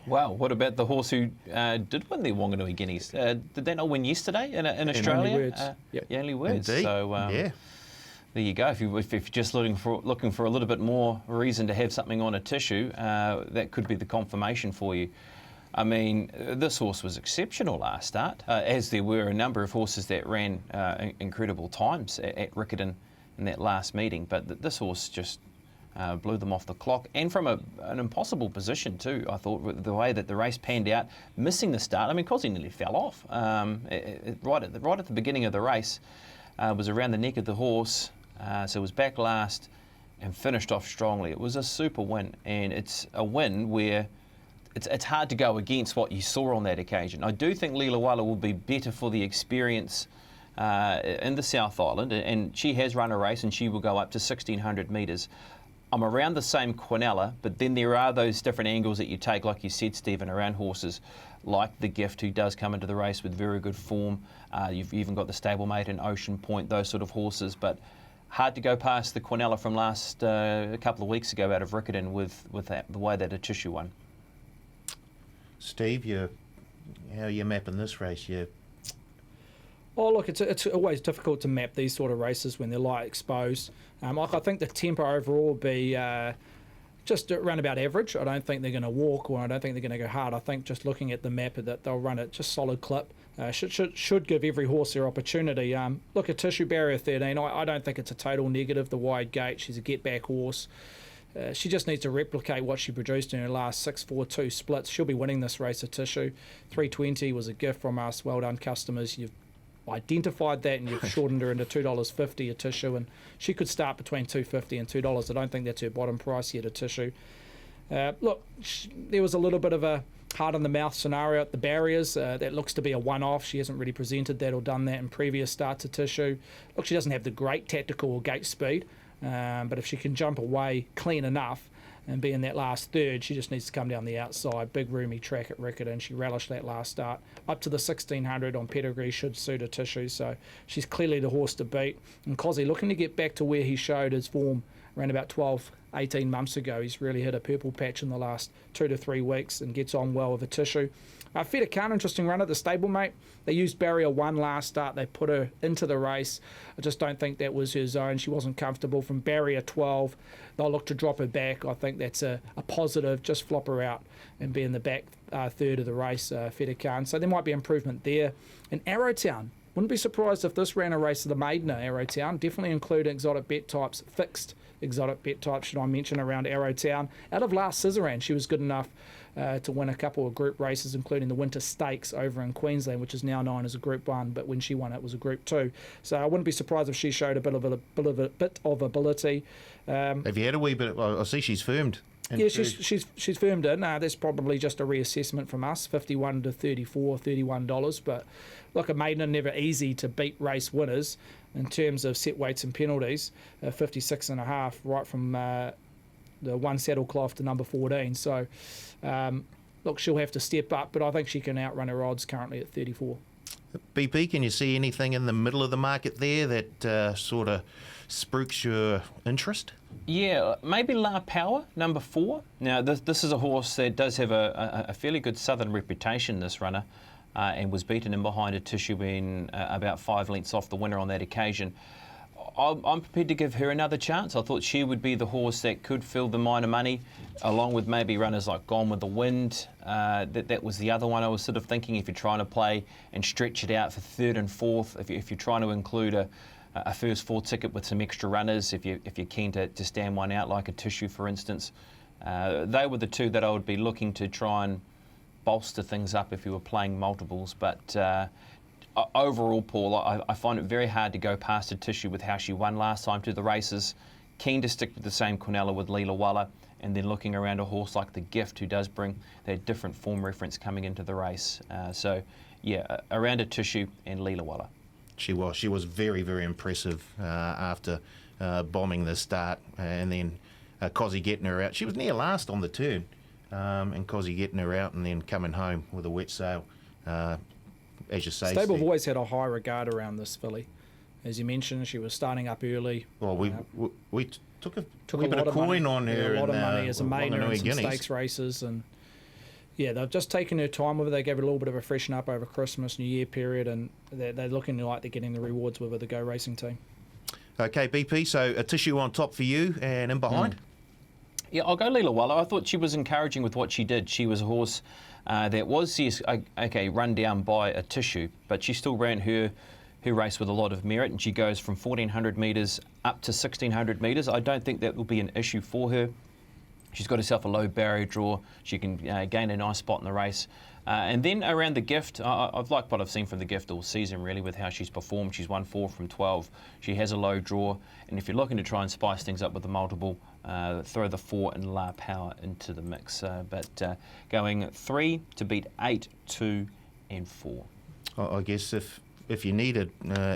Wow, what about the horse who did win the Wanganui Guineas? Did they not win yesterday in Australia? Only Words. Yep. Only Words. Indeed. So, yeah. There you go. If you're just looking for a little bit more reason to have something on a Tissue, that could be the confirmation for you. I mean, this horse was exceptional last start, as there were a number of horses that ran incredible times at Riccarton in that last meeting. But this horse just blew them off the clock, and from an impossible position too, I thought, with the way that the race panned out, missing the start. I mean, Cosy nearly fell off right at the beginning of the race. Was around the neck of the horse. So it was back last and finished off strongly. It was a super win, and it's a win where it's hard to go against what you saw on that occasion. I do think Leela Walla will be better for the experience in the South Island, and she has run a race and she will go up to 1,600 metres. I'm around the same Quinella, but then there are those different angles that you take, like you said, Stephen, around horses like the Gift, who does come into the race with very good form. You've even got the stablemate and Ocean Point, those sort of horses, but hard to go past the Quinella from last a couple of weeks ago out of Riccarton with the way that a Tissue won. Steve, how are you mapping this race? Oh, look, it's always difficult to map these sort of races when they're light exposed. I think the tempo overall will be just around about average. I don't think they're going to walk, or I don't think they're going to go hard. I think just looking at the map that they'll run it just solid clip. Should give every horse their opportunity. Look at Tissue, barrier 13. I don't think it's a total negative. The wide gate, she's a get back horse. She just needs to replicate what she produced in her last 6-4-2 splits. She'll be winning this race at Tissue. 320 was a gift from us. Well done, customers. You've identified that and you've shortened her into $2.50 a Tissue, and she could start between $2.50 and $2. I don't think that's her bottom price yet a Tissue. Look, there was a little bit of a hard on the mouth scenario at the barriers. That looks to be a one-off. She hasn't really presented that or done that in previous starts at Tissue. Look, she doesn't have the great tactical or gate speed, but if she can jump away clean enough and be in that last third, she just needs to come down the outside. Big roomy track at Riccarton. She relished that last start. Up to the 1,600 on pedigree should suit a Tissue, so she's clearly the horse to beat. And Cosy looking to get back to where he showed his form around about 12-18 months ago. He's really hit a purple patch in the last 2 to 3 weeks and gets on well with a Tissue. Feta Khan, interesting runner, the stablemate. They used barrier 1 last start. They put her into the race. I just don't think that was her zone. She wasn't comfortable. From barrier 12, they'll look to drop her back. I think that's a positive. Just flop her out and be in the back third of the race, Feta Khan. So there might be improvement there. And Arrowtown, wouldn't be surprised if this ran a race of the maiden at Arrowtown. Definitely include exotic bet types, fixed exotic bet types, should I mention, around Arrowtown. Out of last Scissoran, she was good enough to win a couple of group races, including the Winter Stakes over in Queensland, which is now known as a Group 1, but when she won it was a Group 2. So I wouldn't be surprised if she showed a bit of ability. Have you had a wee bit? I see she's firmed. Yeah, she's firmed in. That's probably just a reassessment from us, $51 to $34, $31. But look, a maiden are never easy to beat race winners in terms of set weights and penalties. 56.5, right from the one saddlecloth to number 14. So, look, she'll have to step up, but I think she can outrun her odds currently at 34. BP, can you see anything in the middle of the market there that sort of spooks your interest? Yeah, maybe La Power, number 4. Now, this is a horse that does have a fairly good southern reputation, this runner, and was beaten in behind a Tissue in about 5 lengths off the winner on that occasion. I'm prepared to give her another chance. I thought she would be the horse that could fill the minor money, along with maybe runners like Gone with the Wind. That was the other one I was sort of thinking, if you're trying to play and stretch it out for 3rd and 4th, if you're trying to include a first 4 ticket with some extra runners, if you're keen to stand one out like a Tissue, for instance. They were the 2 that I would be looking to try and bolster things up if you were playing multiples, but overall, Paul, I find it very hard to go past a Tissue with how she won last time to the races. Keen to stick with the same Quinella with Leela Walla, and then looking around a horse like the Gift, who does bring that different form reference coming into the race. So, yeah, around a Tissue and Leela Walla. She was very, very impressive after bombing the start, and then Cozzy getting her out. She was near last on the turn, and Cozzy getting her out and then coming home with a wet sail. As you say, Stable have Steve. always had a high regard around this filly. As you mentioned, she was starting up early. Well, we took a Took wee a bit lot of of coin money, on her. a lot of in, money as a maiden in some Guineas. stakes races, and yeah, they've just taken her time with her. They gave her a little bit of a freshen up over Christmas, New Year period, and they're looking like they're getting the rewards with her, the Go Racing team. Okay, BP. So a Tissue on top for you, and in behind. Yeah, I'll go Leela Walla. I thought she was encouraging with what she did. She was a horse that was, yes, okay, run down by a Tissue, but she still ran her race with a lot of merit, and she goes from 1,400 metres up to 1,600 metres. I don't think that will be an issue for her. She's got herself a low barrier draw. She can gain a nice spot in the race. And then around the Gift, I've liked what I've seen from the Gift all season, really, with how she's performed. She's won 4 from 12. She has a low draw. And if you're looking to try and spice things up with the multiple, throw the 4 and La Power into the mix. But going 3 to beat 8, 2 and 4. I guess if you needed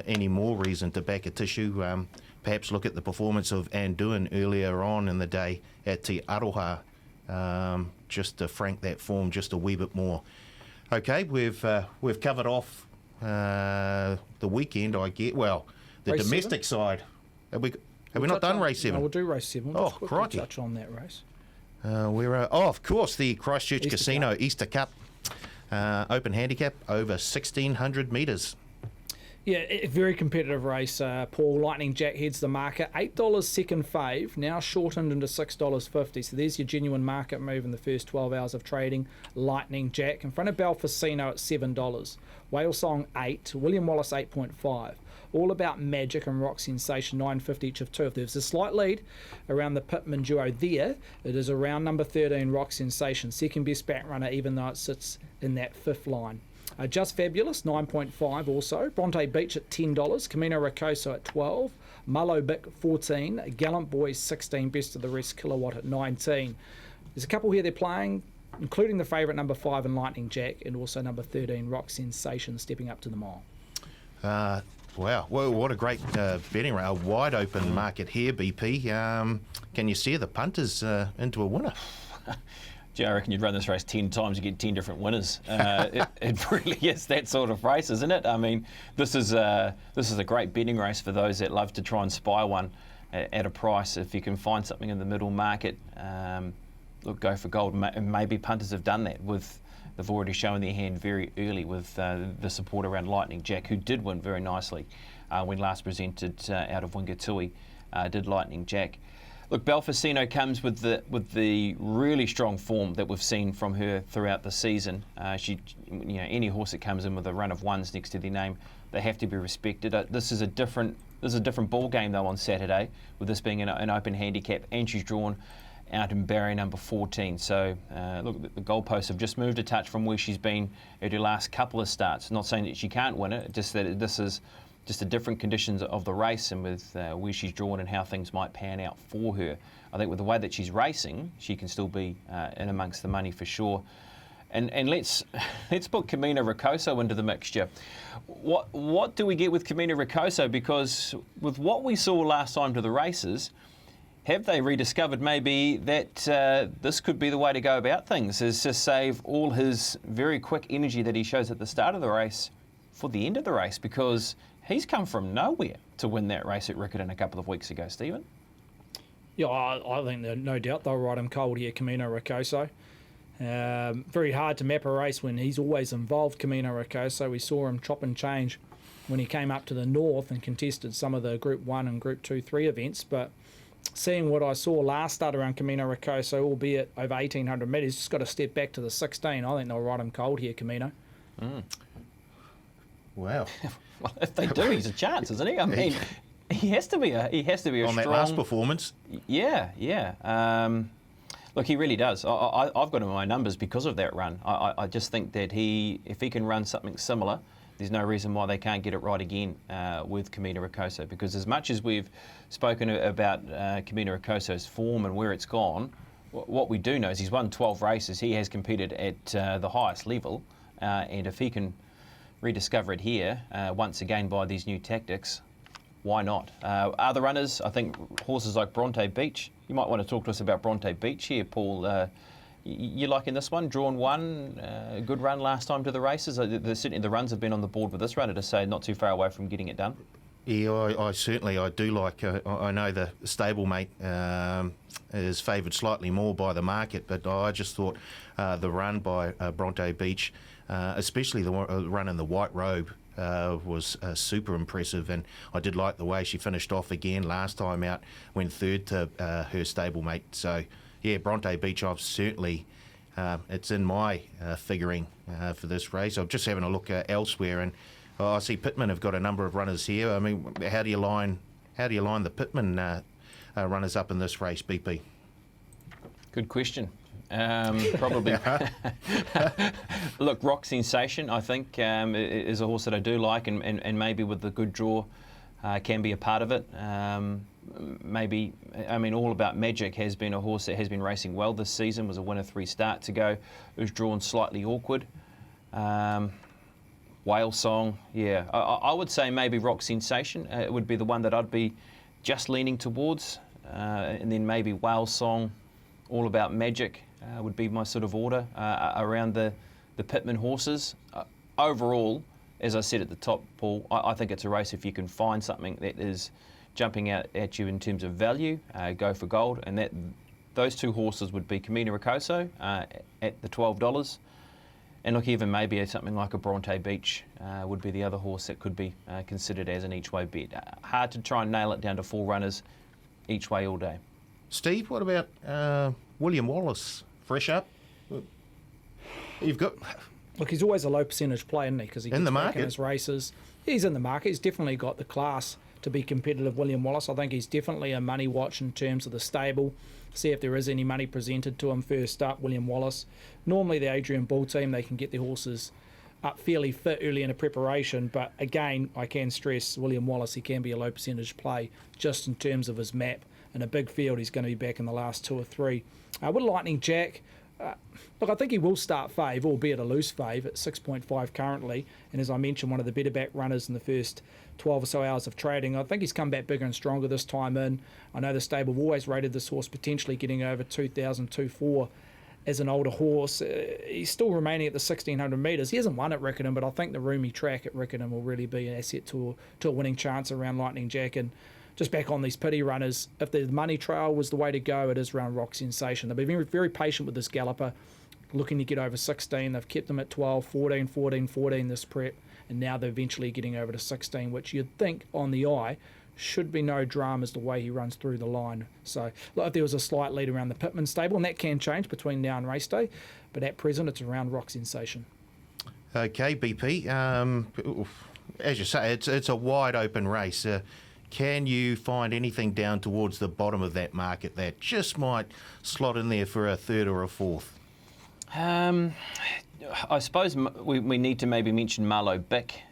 any more reason to back a Tissue, perhaps look at the performance of Anduin earlier on in the day at Te Aroha, just to frank that form just a wee bit more. Okay, we've covered off the weekend, I get. Well, the Race domestic 7? side. Have we not done race 7? No, we'll do race 7. Oh, Just quickly crikey. touch on that race. Of course, the Christchurch Easter Casino Easter Cup Open Handicap over 1,600 metres. Yeah, a very competitive race. Paul, Lightning Jack heads the market. $8 second fave, now shortened into $6.50. So there's your genuine market move in the first 12 hours of trading. Lightning Jack in front of Belfacino at $7. Whale Song 8, William Wallace 8.5. All About Magic and Rock Sensation 9.50 each of 2. If there's a slight lead around the Pittman duo there, it is around number 13 Rock Sensation, second best back runner, even though it sits in that 5th line. Just Fabulous, 9.5 also. Bronte Beach at $10. Kamina Ricoso at 12. Mullo Bick, 14. Gallant Boys, 16. Best of the Rest, Kilowatt at 19. There's a couple here they're playing, including the favourite number 5 in Lightning Jack, and also number 13, Rock Sensation, stepping up to the mile. Wow, well, what a great betting round. A wide open market here, BP. Can you see the punters into a winner? Gee, I reckon you'd run this race 10 times, you get 10 different winners. It really is that sort of race, isn't it? I mean, this is a great betting race for those that love to try and spy one at a price. If you can find something in the middle market, look, go for gold. Maybe punters have done that. They've already shown their hand very early with the support around Lightning Jack, who did win very nicely when last presented out of Wingatui. Did Lightning Jack. Look, Belfacino comes with the really strong form that we've seen from her throughout the season. Any horse that comes in with a run of ones next to their name, they have to be respected. This is a different ball game though on Saturday, with this being an open handicap, and she's drawn out in barrier number 14. So look, the goalposts have just moved a touch from where she's been at her last couple of starts. Not saying that she can't win it, just that this is just the different conditions of the race, and with where she's drawn and how things might pan out for her. I think with the way that she's racing, she can still be in amongst the money for sure. And let's put Kamina Ricoso into the mixture. What do we get with Kamina Ricoso? Because with what we saw last time to the races, have they rediscovered maybe that this could be the way to go about things, is to save all his very quick energy that he shows at the start of the race for the end of the race? Because he's come from nowhere to win that race at Riccarton a couple of weeks ago, Stephen. Yeah, I think that no doubt they'll ride him cold here, Kamina Ricoso. Very hard to map a race when he's always involved, Kamina Ricoso. We saw him chop and change when he came up to the north and contested some of the Group 1 and Group 2, 3 events. But seeing what I saw last start around Kamina Ricoso, albeit over 1,800 metres, just got to step back to the 16. I think they'll ride him cold here, Kamina. Wow. Well, if they do, he's a chance, isn't he? I mean, he has to be a on strong. That last performance. Yeah. Look, he really does. I've got him in my numbers because of that run. I just think that if he can run something similar, there's no reason why they can't get it right again with Kamina Ricoso, because as much as we've spoken about Kamina Ricoso's form and where it's gone, what we do know is he's won 12 races. He has competed at the highest level, and if he can rediscover it here once again by these new tactics, why not? Other runners, I think horses like Bronte Beach. You might want to talk to us about Bronte Beach here, Paul. You liking this one? Drawn one, a good run last time to the races. Certainly the runs have been on the board with this runner to say not too far away from getting it done. Yeah, I certainly do like. I know the stablemate is favoured slightly more by the market, but I just thought the run by Bronte Beach, especially the run in the white robe, was super impressive, and I did like the way she finished off again last time out, went third to her stablemate. So yeah, Bronte Beach, I've certainly it's in my figuring for this race. I'm just having a look elsewhere, and I see Pittman have got a number of runners here. I mean, how do you line the Pittman runners up in this race, BP? Good question. Probably. Look, Rock Sensation, I think, is a horse that I do like, and maybe with the good draw can be a part of it. Maybe, I mean, All About Magic has been a horse that has been racing well this season, was a winner 3 starts ago. It was drawn slightly awkward. Whale Song, yeah. I would say maybe Rock Sensation. It would be the one that I'd be just leaning towards. And then maybe Whale Song, All About Magic would be my sort of order around the Pittman horses. Overall, as I said at the top, Paul, I think it's a race if you can find something that is jumping out at you in terms of value, go for gold. And those 2 horses would be Kamina Ricoso at the $12. And look, even maybe something like a Bronte Beach would be the other horse that could be considered as an each-way bet. Hard to try and nail it down to 4 runners each way all day. Steve, what about William Wallace? Fresh up? You've got... Look, he's always a low percentage play, isn't he? Because he gets back in his races. He's in the market. He's definitely got the class to be competitive, William Wallace. I think he's definitely a money watch in terms of the stable. See if there is any money presented to him first up, William Wallace. Normally the Adrian Bull team, they can get their horses up fairly fit early in a preparation, but again, I can stress William Wallace, he can be a low percentage play just in terms of his map. In a big field, he's going to be back in the last 2 or 3. With Lightning Jack, look, I think he will start fave, albeit a loose fave at 6.5 currently. And as I mentioned, one of the better back runners in the first 12 or so hours of trading. I think he's come back bigger and stronger this time in. I know the stable have always rated this horse potentially getting over 2,004 as an older horse. He's still remaining at the 1,600 metres. He hasn't won at Riccarton, but I think the roomy track at Riccarton will really be an asset to a winning chance around Lightning Jack. And just back on these pity runners, if the money trail was the way to go, it is around Rock Sensation. They've been very, very patient with this galloper, looking to get over 16. They've kept them at 12, 14, 14, 14 this prep, and now they're eventually getting over to 16, which you'd think on the eye should be no dramas the way he runs through the line. So look, if there was a slight lead around the Pittman stable, and that can change between now and race day, but at present it's around Rock Sensation. Okay, BP. As you say, it's a wide open race. Can you find anything down towards the bottom of that market that just might slot in there for a 3rd or a 4th? I suppose we need to maybe mention Marlowe Bick,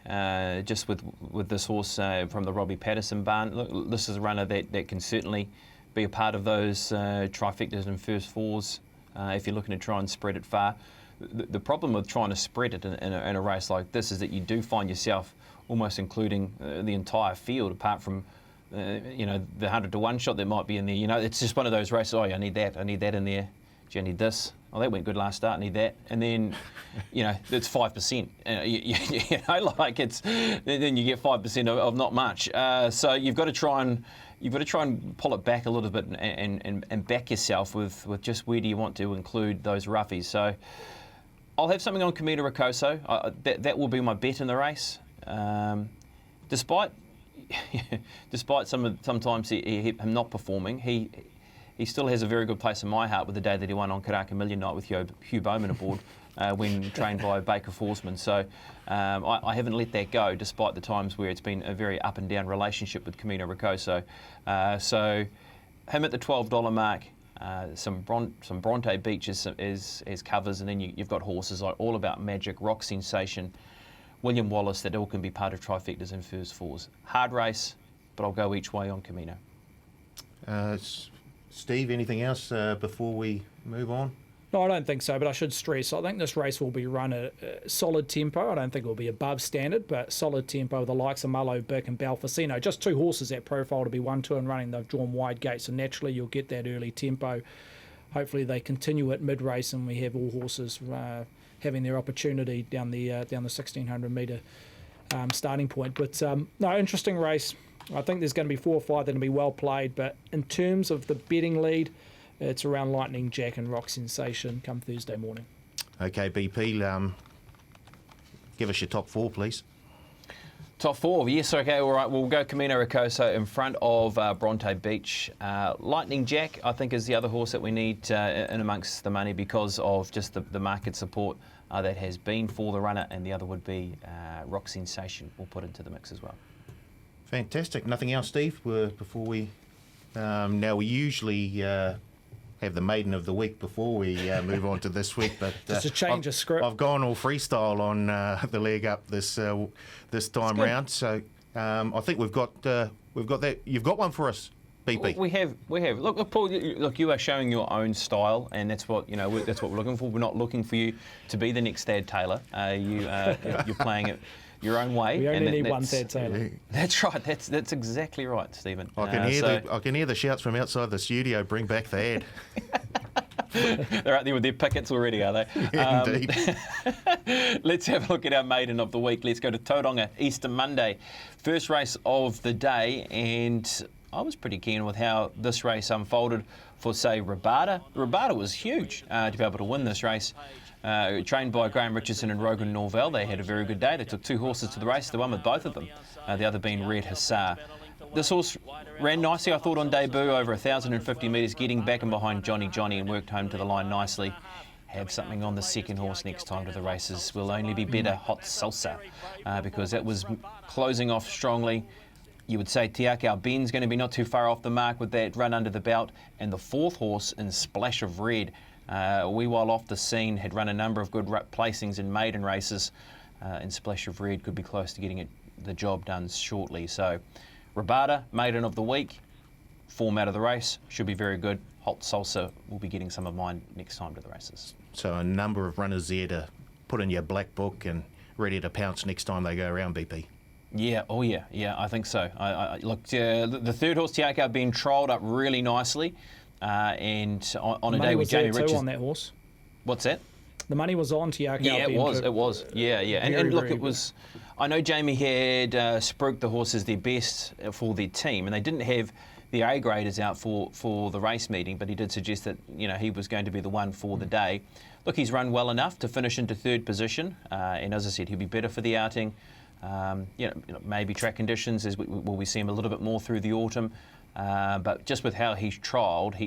just with this horse from the Robbie Patterson barn. Look, this is a runner that can certainly be a part of those trifectas and first 4s if you're looking to try and spread it far. The problem with trying to spread it in a race like this is that you do find yourself almost including the entire field, apart from the 100 to 1 shot that might be in there. It's just one of those races. Oh, I need that in there. Do you need this? Oh, that went good last start. I need that. And then, it's 5%. Then you get 5% of not much. So you've got to try and pull it back a little bit and back yourself with just where do you want to include those roughies. So I'll have something on Kamina Ricoso. That will be my bet in the race. Despite sometimes him not performing, he still has a very good place in my heart with the day that he won on Karaka Million Night with Hugh Bowman aboard when trained by Baker Forsman. So I haven't let that go, despite the times where it's been a very up and down relationship with Kamina Ricoso. So him at the $12 mark, some Bronte Beach as covers, and then you've got horses like All About Magic, Rock Sensation, William Wallace that all can be part of trifectas and first fours. Hard race, but I'll go each way on Kamina. Steve, anything else before we move on? No, I don't think so, but I should stress, I think this race will be run at a solid tempo. I don't think it will be above standard, but solid tempo with the likes of Mullo, Bick and Balfacino. Just two horses that profile to be 1-2 and running. They've drawn wide gates, so naturally you'll get that early tempo. Hopefully they continue at mid-race and we have all horses having their opportunity down the 1,600 metre starting point. But no, interesting race. I think there's going to be 4 or 5 that will be well played, but in terms of the betting lead, it's around Lightning Jack and Rock Sensation come Thursday morning. Okay, BP, give us your top 4, please. Top 4, yes, okay, all right. We'll go Kamina Ricoso in front of Bronte Beach. Lightning Jack, I think, is the other horse that we need in amongst the money because of just the market support that has been for the runner, and the other would be Rock Sensation. We'll put into the mix as well. Fantastic. Nothing else, Steve, before we... now, we usually have the maiden of the week before we move on to this week, but just a change of script. I've gone all freestyle on the leg up this time round, so I think we've got that. You've got one for us, BP. We have. Look, Paul. Look, you are showing your own style, and that's what that's what we're looking for. We're not looking for you to be the next Thad Taylor. You're playing it your own way. We only need one Thad Taylor. That's right. That's exactly right, Stephen. I can hear the shouts from outside the studio. Bring back Thad. They're out there with their pickets already, are they? Yeah, indeed. Let's have a look at our maiden of the week. Let's go to Tauranga, Easter Monday. First race of the day, and I was pretty keen with how this race unfolded for, say, Rabada. Rabada was huge to be able to win this race. Trained by Graham Richardson and Rogan Norvell, they had a very good day. They took 2 horses to the race. They won with both of them, the other being Red Hussar. This horse ran nicely, I thought, on debut, over 1,050 metres, getting back and behind Johnny and worked home to the line nicely. Have something on the second horse next time to the races. Will only be better, Hot Salsa, because that was closing off strongly. You would say Tiakau Ben's going to be not too far off the mark with that run under the belt. And the 4th horse in Splash of Red, a wee while off the scene, had run a number of good placings in maiden races, and Splash of Red could be close to getting the job done shortly. So Rabada, maiden of the week, form out of the race, should be very good. Hot Salsa will be getting some of mine next time to the races. So a number of runners there to put in your black book and ready to pounce next time they go around, BP. Yeah, I think so. Look, the 3rd horse, Tiakau, being trialled up really nicely, and on a day with Jamie Richards on that horse. What's that? The money was on Tiakau. Yeah, it was. Yeah. And look, it was. I know Jamie had spruiked the horses their best for their team, and they didn't have the A graders out for the race meeting, but he did suggest that he was going to be the one for the day. Look, he's run well enough to finish into 3rd position, and as I said, he'll be better for the outing. Maybe track conditions will we see him a little bit more through the autumn, but just with how he's trialled,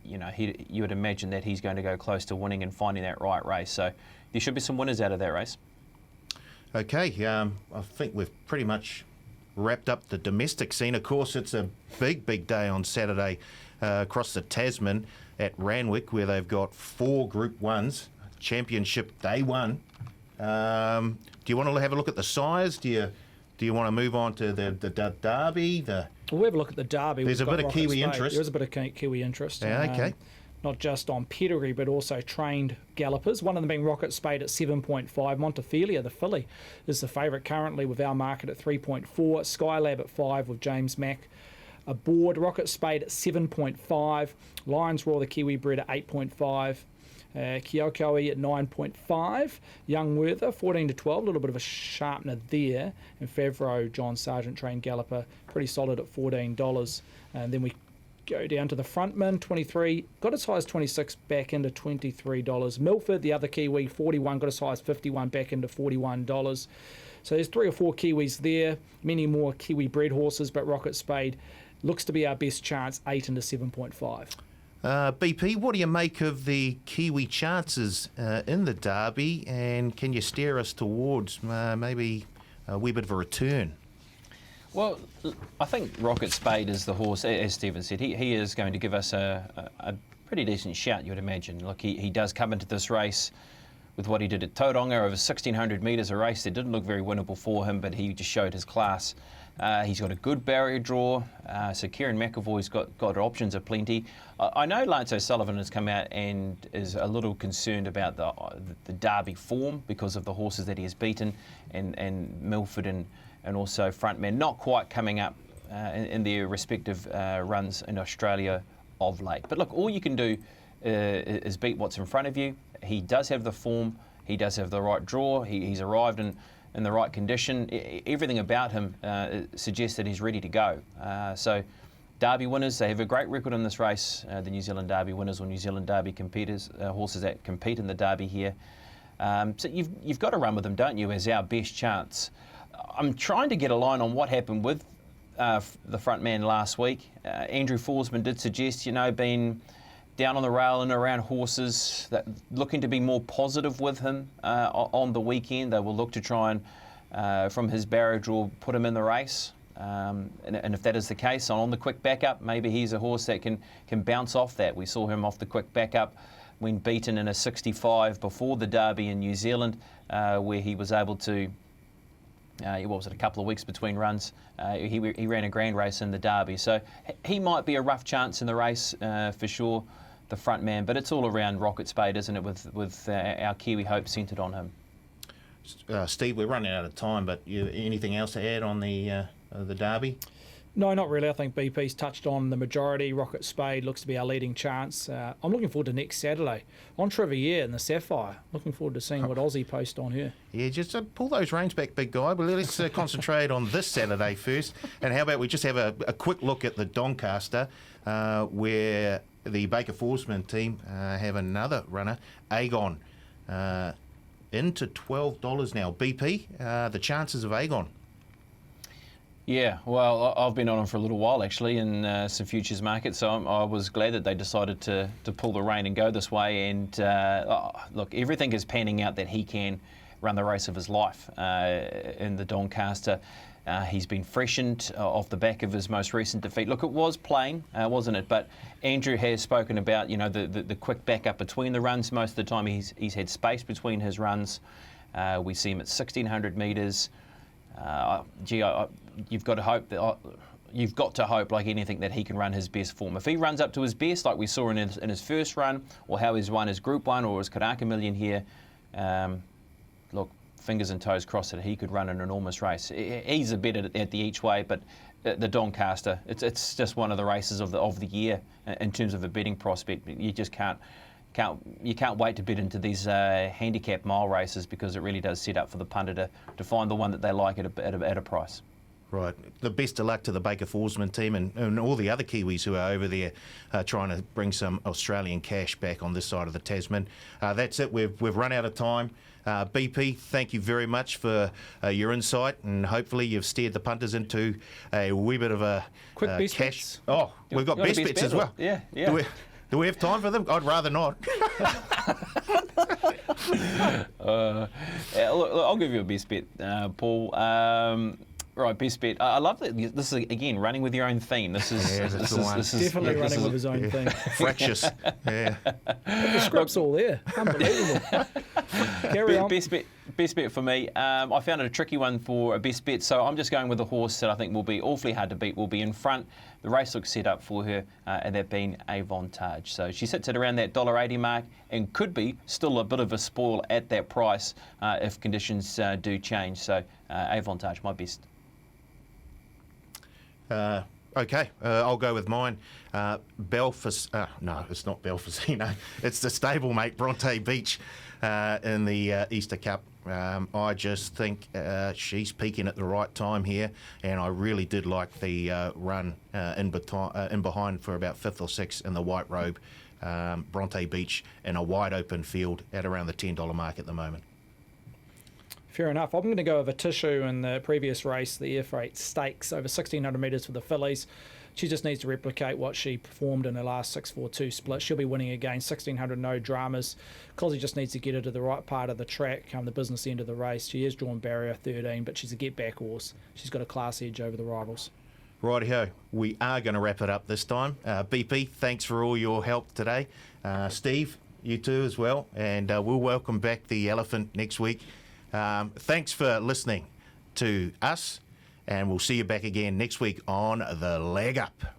you would imagine that he's going to go close to winning and finding that right race. So there should be some winners out of that race. Okay, I think we've pretty much wrapped up the domestic scene. Of course, it's a big day on Saturday across the Tasman at Randwick, where they've got 4 Group 1s, Championship Day 1. Do you want to have a look at the size? Do you want to move on to the Derby? We'll have a look at the Derby. There's a bit of Kiwi interest. There is a bit of Kiwi interest. Yeah, okay. Not just on pedigree, but also trained gallopers. One of them being Rocket Spade at 7.5. Montefilia, the filly, is the favourite currently with our market at 3.4. Skylab at 5 with James Mack aboard. Rocket Spade at 7.5. Lions Roar, the Kiwi bred, at 8.5. Kyokoi at 9.5. Young Werther 14 to 12, a little bit of a sharpener there. And Favreau, John Sargent, trained galloper, pretty solid at $14. And then we go down to the frontman, 23, got as high as 26, back into $23. Milford, the other Kiwi, 41, got as high as 51, back into $41. So there's 3 or 4 Kiwis there, many more Kiwi bred horses, but Rocket Spade looks to be our best chance, 8 into 7.5. BP, what do you make of the Kiwi chances in the Derby, and can you steer us towards maybe a wee bit of a return? Well, I think Rocket Spade is the horse, as Stephen said. He is going to give us a pretty decent shout, you would imagine. Look, he does come into this race with what he did at Tauranga over 1,600 metres, a race that didn't look very winnable for him, but he just showed his class. He's got a good barrier draw, so Kieran McAvoy's got options aplenty. I know Lance O'Sullivan has come out and is a little concerned about the Derby form because of the horses that he has beaten, and Milford and also Frontman not quite coming up in their respective runs in Australia of late. But look, all you can do is beat what's in front of you. He does have the form, he does have the right draw, he's arrived in the right condition. Everything about him suggests that he's ready to go. So Derby winners, they have a great record in this race, the New Zealand Derby winners or New Zealand Derby competitors, horses that compete in the Derby here. So you've got to run with them, don't you, as our best chance. I'm trying to get a line on what happened with the front man last week. Andrew Forsman did suggest, being down on the rail and around horses, that looking to be more positive with him on the weekend. They will look to try and, from his barrier draw, put him in the race. And if that is the case, on the quick backup, maybe he's a horse that can bounce off that. We saw him off the quick backup when beaten in a 65 before the Derby in New Zealand, where he was able to, what was it, a couple of weeks between runs, he ran a grand race in the Derby. So he might be a rough chance in the race for sure, the front man, but it's all around Rocket Spade, isn't it, with our Kiwi hope centred on him. Steve, we're running out of time, but anything else to add on the Derby? No, not really. I think BP's touched on the majority. Rocket Spade looks to be our leading chance. I'm looking forward to next Saturday on Trivier in the Sapphire. Looking forward to seeing what Aussie post on her. Yeah, just pull those reins back, big guy. But let's concentrate on this Saturday first. And how about we just have a quick look at the Doncaster, where the Baker Forsman team have another runner, Agon, into $12 now. BP, the chances of Agon? Yeah, well, I've been on them for a little while actually in some futures markets, so I was glad that they decided to pull the rein and go this way. And look, everything is panning out that he can run the race of his life in the Doncaster. He's been freshened off the back of his most recent defeat. Look, it was plain, wasn't it? But Andrew has spoken about, the quick backup between the runs. Most of the time he's had space between his runs. We see him at 1,600 metres. You've got to hope, like anything, that he can run his best form. If he runs up to his best, like we saw in his first run, or how he's won his Group 1 or his Karaka Million here, look, fingers and toes crossed that he could run an enormous race. He's a bit at the each way, but the Doncaster, it's just one of the races of the year in terms of a betting prospect. You just can't wait to bet into these handicap mile races, because it really does set up for the punter to find the one that they like at a price. Right. The best of luck to the Baker Forsman team and all the other Kiwis who are over there trying to bring some Australian cash back on this side of the Tasman. That's it. We've run out of time. BP, thank you very much for your insight, and hopefully you've steered the punters into a wee bit of a quick best cash. Bets. Oh, we've got best bets as well. Yeah. Do we have time for them? I'd rather not. Look, I'll give you a best bet, Paul. Right, best bet. I love that. This is, again, running with your own theme. This is definitely running with his own theme. Fractious. Yeah. The script's all there. Unbelievable. Carry on. Best bet for me. I found it a tricky one for a best bet, so I'm just going with a horse that I think will be awfully hard to beat. Will be in front. The race looks set up for her, and that being Avantage. So she sits at around that $1.80 mark and could be still a bit of a spoil at that price if conditions do change. So Avantage, my best. Okay, I'll go with mine. Belfast. No, it's not Belfastino. It's the stablemate Bronte Beach in the Easter Cup. I just think she's peaking at the right time here, and I really did like the run in behind for about 5th or 6th in the white robe. Bronte Beach in a wide open field at around the $10 mark at the moment. Fair enough. I'm going to go over Tissue in the previous race, the Air Freight Stakes, over 1,600 metres for the fillies. She just needs to replicate what she performed in her last 6-4-2 split. She'll be winning again, 1,600, no dramas. Cosy just needs to get her to the right part of the track, the business end of the race. She is drawn barrier 13, but she's a get-back horse. She's got a class edge over the rivals. Righty-ho. We are going to wrap it up this time. BP, thanks for all your help today. Steve, You too as well. And we'll welcome back the elephant next week. Thanks for listening to us, and we'll see you back again next week on The Leg Up.